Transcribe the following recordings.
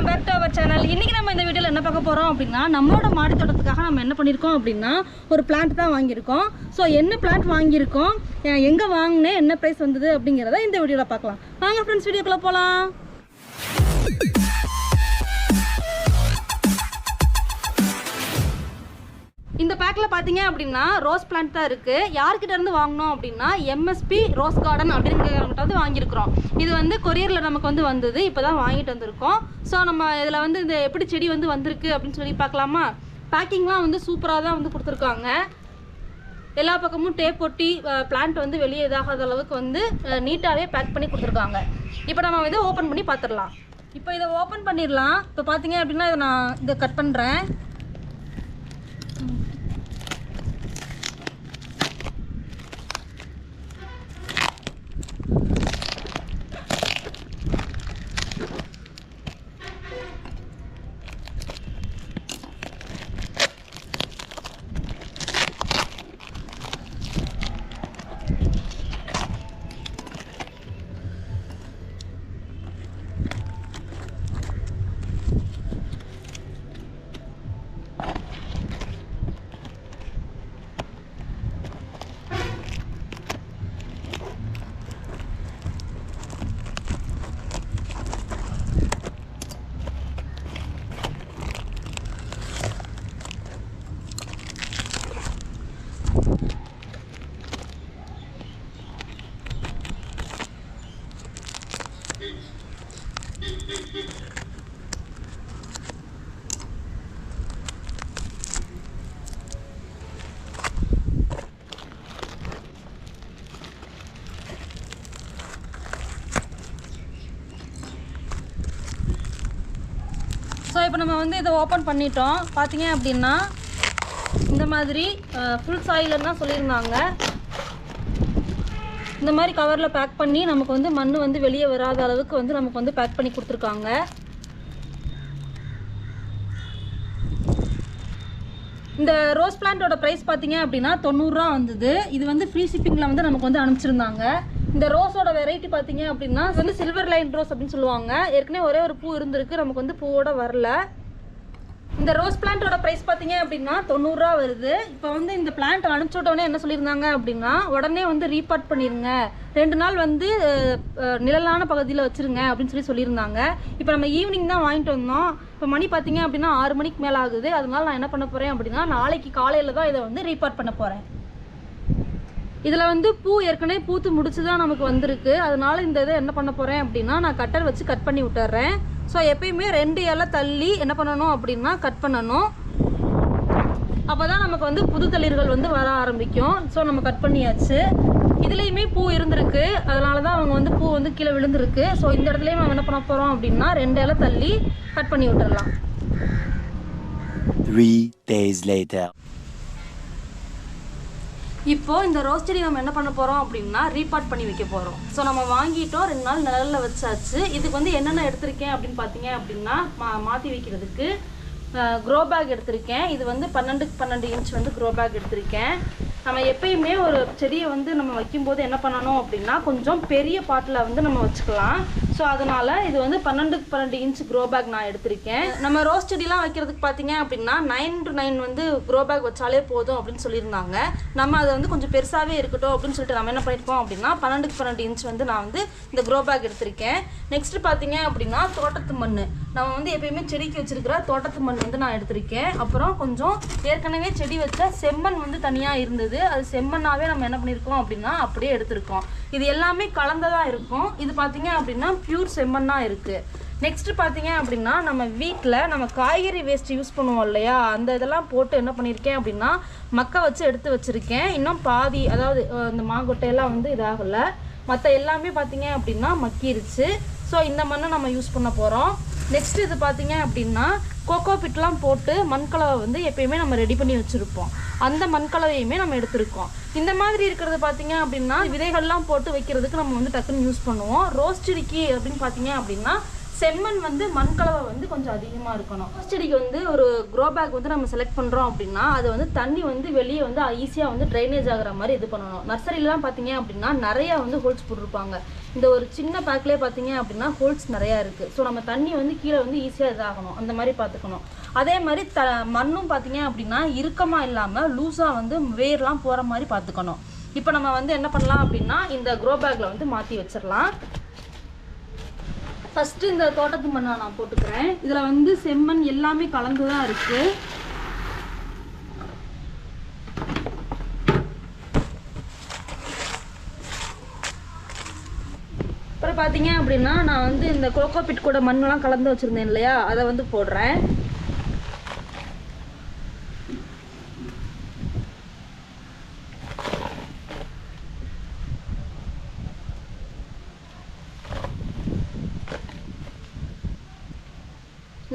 Welcome back to our channel. இன்றைக்கி நம்ம இந்த வீடியோவில் என்ன பார்க்க போகிறோம் அப்படின்னா, நம்மளோட மாடி தோட்டத்துக்காக நம்ம என்ன பண்ணியிருக்கோம் அப்படின்னா ஒரு பிளான்ட் தான் வாங்கியிருக்கோம். ஸோ என்ன பிளான்ட் வாங்கியிருக்கோம், எங்கே வாங்கினேன், என்ன ப்ரைஸ் வந்தது அப்படிங்கிறத இந்த வீடியோவில் பார்க்கலாம். வாங்க ஃப்ரெண்ட்ஸ், வீடியோக்குள்ளே போகலாம். இந்த பேக்கில் பார்த்தீங்க அப்படின்னா ரோஸ் பிளான்ட் தான் இருக்குது. யார்கிட்ட இருந்து வாங்கினோம் அப்படின்னா எம்எஸ்பி ரோஸ் கார்டன் அப்படிங்கிறவங்ககிட்ட வந்து வாங்கியிருக்கிறோம். இது வந்து கொரியரில் நமக்கு வந்து வந்தது, இப்போ தான் வாங்கிட்டு வந்திருக்கோம். ஸோ நம்ம இதில் வந்து இந்த எப்படி செடி வந்து வந்திருக்கு அப்படின்னு சொல்லி பார்க்கலாமா. பேக்கிங்லாம் வந்து சூப்பராக தான் வந்து கொடுத்துருக்காங்க. எல்லா பக்கமும் டேப் ஒட்டி பிளான்ட் வந்து வெளியே இதாகாத அளவுக்கு வந்து நீட்டாகவே பேக் பண்ணி கொடுத்துருக்காங்க. இப்போ நம்ம இதை ஓப்பன் பண்ணி பார்த்துடலாம். இப்போ இதை ஓப்பன் பண்ணிடலாம். இப்போ பார்த்தீங்க அப்படின்னா இதை கட் பண்ணுறேன். ஸோ இப்போ நம்ம வந்து இதை ஓப்பன் பண்ணிட்டோம். பார்த்தீங்க அப்படின்னா இந்த மாதிரி ஃபுல் சாயில்னு தான் சொல்லியிருந்தாங்க. இந்த மாதிரி கவரில் பேக் பண்ணி நமக்கு வந்து மண் வந்து வெளியே வராத அளவுக்கு வந்து நமக்கு வந்து பேக் பண்ணி கொடுத்துருக்காங்க. இந்த ரோஸ் பிளான்ட்டோட ப்ரைஸ் பார்த்தீங்க அப்படின்னா 90 ரூபா வந்தது. இது வந்து ஃப்ரீ ஷிப்பிங்கில் வந்து நமக்கு வந்து அனுப்பிச்சிருந்தாங்க. இந்த ரோஸோட வெரைட்டி பார்த்தீங்க அப்படின்னா இது வந்து சில்வர் லைன் ரோஸ் அப்படின்னு சொல்லுவாங்க. ஏற்கனவே ஒரே ஒரு பூ இருந்திருக்கு, நமக்கு வந்து பூவோட வரல. இந்த ரோஸ் பிளான்ட்டோட ப்ரைஸ் பார்த்தீங்க அப்படின்னா 90 ரூபா வருது. இப்போ வந்து இந்த பிளான்ட் அனுப்பிச்சு விட்டோடனே என்ன சொல்லியிருந்தாங்க அப்படின்னா, உடனே வந்து ரீபார்ட் பண்ணிடுங்க, 2 நாள் வந்து நிழலான பகுதியில் வச்சுருங்க அப்படின்னு சொல்லியிருந்தாங்க. இப்போ நம்ம ஈவினிங் தான் வாங்கிட்டு வந்தோம். இப்போ மணி பார்த்தீங்க அப்படின்னா 6 மணிக்கு மேலே ஆகுது. அதனால நான் என்ன பண்ண போகிறேன் அப்படின்னா, நாளைக்கு காலையில் தான் இதை வந்து ரீபார்ட் பண்ண போகிறேன். இதில் வந்து பூ ஏற்கனவே பூத்து முடிச்சு தான் நமக்கு வந்திருக்கு. அதனால இந்த இதை என்ன பண்ண போகிறேன் அப்படின்னா, நான் கட்டர் வச்சு கட் பண்ணி விட்டுறேன். ஸோ எப்பயுமே 2 இலை தள்ளி என்ன பண்ணணும் அப்படின்னா கட் பண்ணணும். அப்போ தான் நமக்கு வந்து புது தளிர்கள் வந்து வர ஆரம்பிக்கும். ஸோ நம்ம கட் பண்ணியாச்சு. இதுலேயுமே பூ இருந்திருக்கு, அதனால தான் அவங்க வந்து பூ வந்து கீழே விழுந்திருக்கு. ஸோ இந்த இடத்துலையும் நம்ம என்ன பண்ண போகிறோம் அப்படின்னா 2 இலை தள்ளி கட் பண்ணி விட்டுடலாம். 3 days later. இப்போது இந்த ரோஸ் செடி நம்ம என்ன பண்ண போகிறோம் அப்படின்னா ரீபார்ட் பண்ணி வைக்க போகிறோம். ஸோ நம்ம வாங்கிட்டோம், 2 நாள் நிழலில் வச்சாச்சு. இதுக்கு வந்து என்னென்ன எடுத்திருக்கேன் அப்படின்னு பார்த்தீங்க அப்படின்னா, மாற்றி வைக்கிறதுக்கு க்ரோ பேக் எடுத்திருக்கேன். இது வந்து 12x12 இன்ச் வந்து க்ரோ பேக் எடுத்திருக்கேன். நம்ம எப்பயுமே ஒரு செடியை வந்து நம்ம வைக்கும்போது என்ன பண்ணணும் அப்படின்னா, கொஞ்சம் பெரிய பாட்டில் வந்து நம்ம வச்சுக்கலாம். ஸோ அதனால் இது வந்து 12x12 இன்ச் க்ரோ பேக் நான் எடுத்திருக்கேன். நம்ம ரோஸ் செடிலாம் வைக்கிறதுக்கு பார்த்தீங்க அப்படின்னா 9x9 வந்து க்ரோ பேக் வச்சாலே போதும் அப்படின்னு சொல்லியிருந்தாங்க. நம்ம அதை வந்து கொஞ்சம் பெருசாகவே இருக்கட்டும் அப்படின்னு சொல்லிட்டு நம்ம என்ன பண்ணியிருக்கோம் அப்படின்னா 12x12 இன்ச் வந்து நான் வந்து இந்த க்ரோ பேக் எடுத்திருக்கேன். நெக்ஸ்ட்டு பார்த்தீங்க அப்படின்னா தோட்டத்து மண், நம்ம வந்து எப்பயுமே செடிக்கு வச்சுருக்கிற தோட்டத்து மண் வந்து நான் எடுத்திருக்கேன். அப்புறம் கொஞ்சம் ஏற்கனவே செடி வச்ச செம்மண் வந்து தனியாக இருந்தது, அது செம்மண்ணாவே நம்ம என்ன பண்ணியிருக்கோம் அப்படின்னா அப்படியே எடுத்திருக்கோம். இது எல்லாமே கலந்ததாக இருக்கும். இது பார்த்தீங்க அப்படின்னா பியூர் செம்மண்ணாக இருக்குது. நெக்ஸ்ட்டு பார்த்தீங்க அப்படின்னா நம்ம வீட்டில் நம்ம காய்கறி வேஸ்ட் யூஸ் பண்ணுவோம் இல்லையா, அந்த இதெல்லாம் போட்டு என்ன பண்ணியிருக்கேன் அப்படின்னா மக்க வச்சு எடுத்து வச்சுருக்கேன். இன்னும் பாதி, அதாவது இந்த மாங்கொட்டையெல்லாம் வந்து இதாகலை, மற்ற எல்லாமே பார்த்தீங்க அப்படின்னா மக்கிருச்சு. ஸோ இந்த மண்ணை நம்ம யூஸ் பண்ண போகிறோம். நெக்ஸ்ட்டு இது பார்த்தீங்க அப்படின்னா கோகோ பிட்லாம் போட்டு மண்கலவை வந்து எப்பயுமே நம்ம ரெடி பண்ணி வச்சுருப்போம். அந்த மண்கலவையுமே நம்ம எடுத்திருக்கோம். இந்த மாதிரி இருக்கிறது பார்த்தீங்க அப்படின்னா விதைகள்லாம் போட்டு வைக்கிறதுக்கு நம்ம வந்து டக்குன்னு யூஸ் பண்ணுவோம். ரோஸ் செடிக்கு அப்படின்னு பார்த்தீங்க அப்படின்னா செம்மண் வந்து மண் கலவை வந்து கொஞ்சம் அதிகமாக இருக்கணும். செடிக்கு வந்து ஒரு க்ரோ பேக் வந்து நம்ம செலக்ட் பண்ணுறோம் அப்படின்னா அது வந்து தண்ணி வந்து வெளியே வந்து ஈஸியாக வந்து ட்ரைனேஜ் ஆகிற மாதிரி இது பண்ணணும். நர்சரியிலாம் பார்த்தீங்க அப்படின்னா நிறையா வந்து ஹோல்ஸ் போட்டிருப்பாங்க. இந்த ஒரு சின்ன பேக்லேயே பார்த்தீங்க அப்படின்னா ஹோல்ஸ் நிறையா இருக்குது. ஸோ நம்ம தண்ணி வந்து கீழே வந்து ஈஸியாக இதாகணும், அந்த மாதிரி பார்த்துக்கணும். அதே மாதிரி மண்ணும் பார்த்தீங்க அப்படின்னா இறுக்கமாக இல்லாமல் லூஸாக வந்து வேர்லாம் போகிற மாதிரி பார்த்துக்கணும். இப்போ நம்ம வந்து என்ன பண்ணலாம் அப்படின்னா இந்த க்ரோ பேக்கில் வந்து மாற்றி வச்சிடலாம். ஃபஸ்ட்டு இந்த தோட்டத்து மண்ணை நான் போட்டுக்கிறேன். இதில் வந்து செம்மண் எல்லாமே கலந்து தான் இருக்குது. அப்புறம் பார்த்தீங்க அப்படின்னா நான் வந்து இந்த கோகோ பிட் கூட மண்ணெலாம் கலந்து வச்சுருந்தேன் இல்லையா, அதை வந்து போடுறேன்.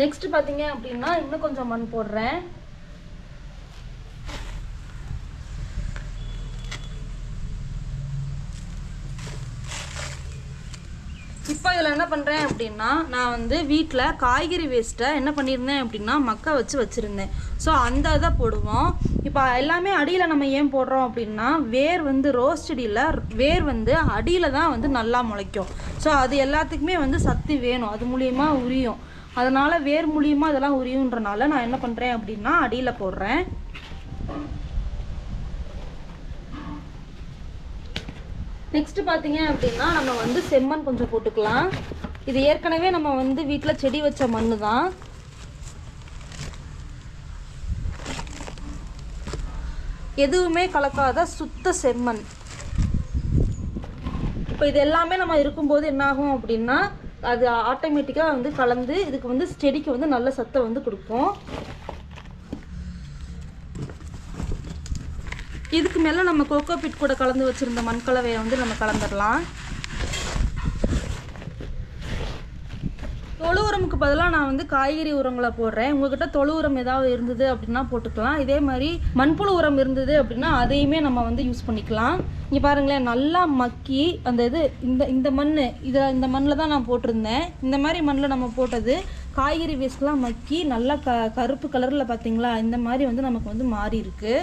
நெக்ஸ்ட் பார்த்தீங்க அப்படின்னா இன்னும் கொஞ்சம் மண் போடுறேன். இப்போ இதில் என்ன பண்ணுறேன் அப்படின்னா நான் வந்து வீட்டில் காய்கறி வேஸ்ட்டை என்ன பண்ணியிருந்தேன் அப்படின்னா மக்க வச்சுருந்தேன். ஸோ அந்த இதை போடுவோம். இப்போ எல்லாமே அடியில் நம்ம ஏன் போடுறோம் அப்படின்னா வேர் வந்து ரோஸ் செடியில் வேர் வந்து அடியில் தான் வந்து நல்லா முளைக்கும். ஸோ அது எல்லாத்துக்குமே வந்து சத்து வேணும், அது மூலியமாக உரியும். அதனால் வேர் மூலியமாக இதெல்லாம் உரியுன்றனால நான் என்ன பண்ணுறேன் அப்படின்னா அடியில் போடுறேன். நெக்ஸ்ட் பார்த்தீங்க அப்படின்னா நம்ம வந்து செம்மண் கொஞ்சம் போட்டுக்கலாம். இது ஏற்கனவே நம்ம வந்து வீட்டில் செடி வச்ச மண் தான். எதுவுமே கலக்காத சுத்த செம்மண். இப்போ இது எல்லாமே நம்ம இருக்கும்போது என்னாகும் அப்படின்னா அது ஆட்டோமேட்டிக்காக வந்து கலந்து இதுக்கு வந்து செடிக்கு வந்து நல்ல சத்தை வந்து கொடுக்கும். இதுக்கு மேலே நம்ம கோகோ பிட் கூட கலந்து வச்சுருந்த மண் கலவையை வந்து நம்ம கலந்துடலாம். தொழு உரமுக்கு பதிலாக நான் வந்து காய்கறி உரங்களை போடுறேன். உங்கள்கிட்ட தொழு உரம் ஏதாவது இருந்தது அப்படின்னா போட்டுக்கலாம். இதே மாதிரி மண்புழு உரம் இருந்தது அப்படின்னா அதையுமே நம்ம வந்து யூஸ் பண்ணிக்கலாம். இங்கே பாருங்களேன், நல்லா மக்கி அந்த இது இந்த மண் இந்த மண்ணில் தான் நான் போட்டிருந்தேன். இந்த மாதிரி மண்ணில் நம்ம போட்டது காய்கறி வேஸ்ட்லாம் மக்கி நல்லா கருப்பு கலரில் பார்த்தீங்களா, இந்த மாதிரி வந்து நமக்கு வந்து மாறி இருக்கு.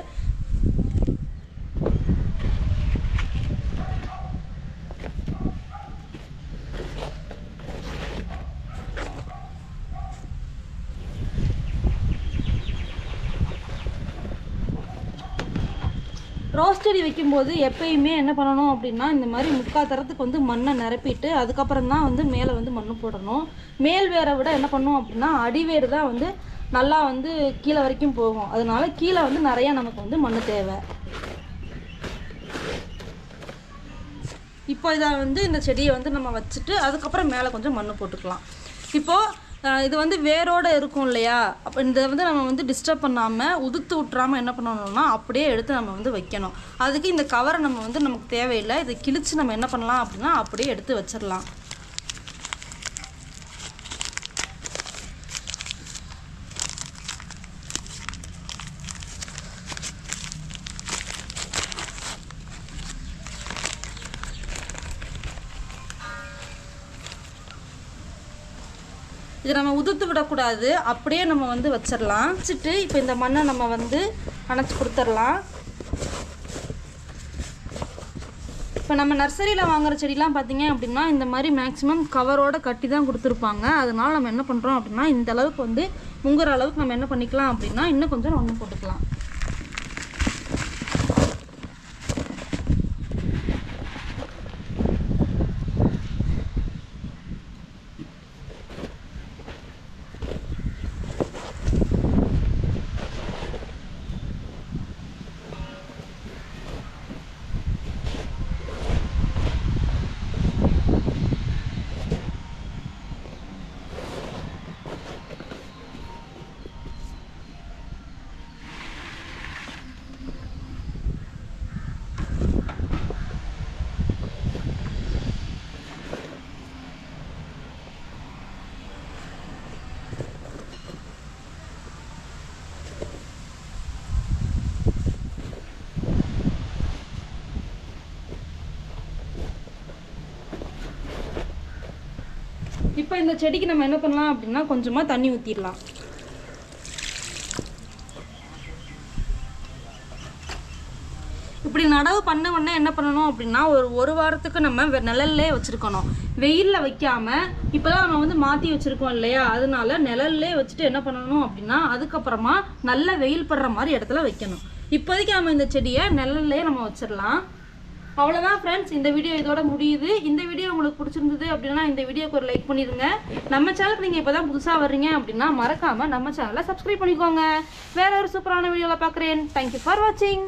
ரோஸ் செடி வைக்கும்போது எப்பயுமே என்ன பண்ணணும் அப்படின்னா இந்த மாதிரி முக்கால் தரத்துக்கு வந்து மண்ணை நிரப்பிட்டு அதுக்கப்புறம் தான் வந்து மேலே வந்து மண் போடணும். மேல் வேரை விட என்ன பண்ணணும் அப்படின்னா அடிவேர் தான் வந்து நல்லா வந்து கீழே வரைக்கும் போகும். அதனால கீழே வந்து நிறையா நமக்கு வந்து மண் தேவை. இப்போ இதை வந்து இந்த செடியை வந்து நம்ம வச்சுட்டு அதுக்கப்புறம் மேலே கொஞ்சம் மண் போட்டுக்கலாம். இப்போது இது வந்து வேரோடு இருக்கும் இல்லையா, அப்போ இதை வந்து நம்ம வந்து டிஸ்டர்ப் பண்ணாமல் உதுத்து விட்றாமல் என்ன பண்ணணும்னா அப்படியே எடுத்து நம்ம வந்து வைக்கணும். அதுக்கு இந்த கவரை நம்ம வந்து நமக்கு தேவையில்லை, இதை கிழித்து நம்ம என்ன பண்ணலாம் அப்படின்னா அப்படியே எடுத்து வச்சிடலாம். இது நம்ம உதுத்து விடக்கூடாது, அப்படியே நம்ம வந்து வச்சிடலாம். வச்சுட்டு இப்போ இந்த மண்ணை நம்ம வந்து அணைச்சி கொடுத்துடலாம். இப்போ நம்ம நர்சரியில் வாங்குகிற செடிலாம் பார்த்தீங்க அப்படின்னா இந்த மாதிரி மேக்ஸிமம் கவரோடு கட்டி தான் கொடுத்துருப்பாங்க. அதனால் நம்ம என்ன பண்ணுறோம் அப்படின்னா இந்த அளவுக்கு வந்து முங்குற அளவுக்கு நம்ம என்ன பண்ணிக்கலாம் அப்படின்னா இன்னும் கொஞ்சம் மண் போட்டுக்கலாம். இப்போ இந்த செடிக்கு நம்ம என்ன பண்ணலாம் அப்படின்னா கொஞ்சமாக தண்ணி ஊற்றிடலாம். இப்படி நடவு பண்ண உடனே என்ன பண்ணணும் அப்படின்னா ஒரு வாரத்துக்கு நம்ம நிழல்லே வச்சுருக்கணும். வெயிலில் வைக்காமல் இப்போ தான் நம்ம வந்து மாற்றி வச்சுருக்கோம் இல்லையா, அதனால நிழல்லே வச்சுட்டு என்ன பண்ணணும் அப்படின்னா அதுக்கப்புறமா நல்ல வெயில் படுற மாதிரி இடத்துல வைக்கணும். இப்போதைக்கு நம்ம இந்த செடியை நிழல்லே நம்ம வச்சிடலாம். அவ்வளோதான் ஃப்ரெண்ட்ஸ், இந்த வீடியோ இதோட முடியுது. இந்த வீடியோ உங்களுக்கு பிடிச்சிருந்தது அப்படின்னா இந்த வீடியோக்கு ஒரு லைக் பண்ணிடுங்க. நம்ம சேனலுக்கு நீங்கள் இப்போ தான் புதுசாக வர்றீங்க அப்படின்னா மறக்காமல் நம்ம சேனலை சப்ஸ்கிரைப் பண்ணிக்கோங்க. வேற ஒரு சூப்பரான வீடியோவில் பார்க்குறேன். தேங்க்யூ ஃபார் வாட்சிங்.